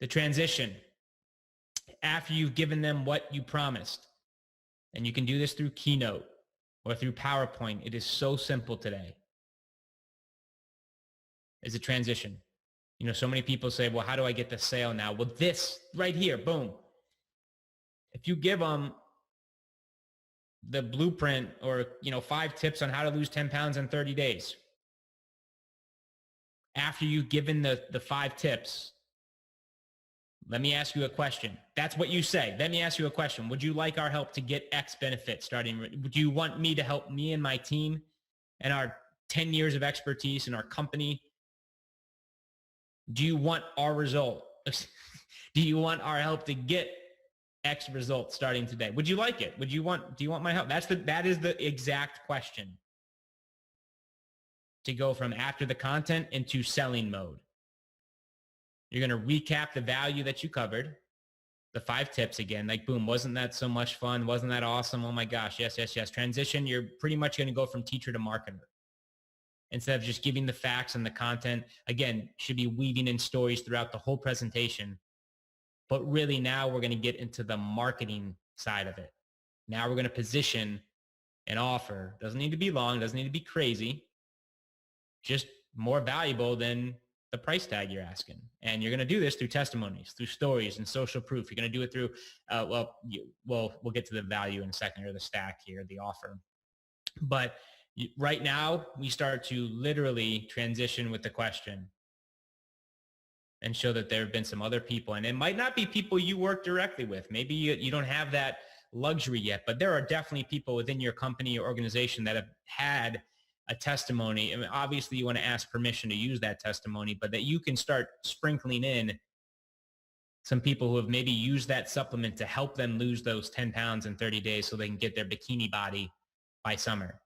The transition, after you've given them what you promised, and you can do this through Keynote or through PowerPoint. It is so simple today. Is a transition. You know, so many people say, well, how do I get the sale now? Well, this right here, boom. If you give them the blueprint or, 5 tips on how to lose 10 pounds in 30 days, after you've given the 5 tips, let me ask you a question. That's what you say. Let me ask you a question. Would you like our help to get X benefit starting? Would you want me to help me and my team and our 10 years of expertise in our company? Do you want our result? Do you want our help to get X result starting today? Would you like it? Do you want my help? That is the exact question. To go from after the content into selling mode. You're going to recap the value that you covered, the 5 tips again, like boom, wasn't that so much fun? Wasn't that awesome? Oh my gosh, yes, yes, yes. Transition, you're pretty much going to go from teacher to marketer. Instead of just giving the facts and the content, again, should be weaving in stories throughout the whole presentation. But really now we're going to get into the marketing side of it. Now we're going to position an offer. Doesn't need to be long, doesn't need to be crazy, just more valuable than the price tag you're asking. And you're going to do this through testimonies, through stories and social proof. You're going to do it through, we'll get to the value in a second, or the stack here, the offer. But right now we start to literally transition with the question and show that there have been some other people, and it might not be people you work directly with. Maybe you don't have that luxury yet, but there are definitely people within your company or organization that have had a testimony. I mean, obviously you want to ask permission to use that testimony, but that you can start sprinkling in some people who have maybe used that supplement to help them lose those 10 pounds in 30 days so they can get their bikini body by summer.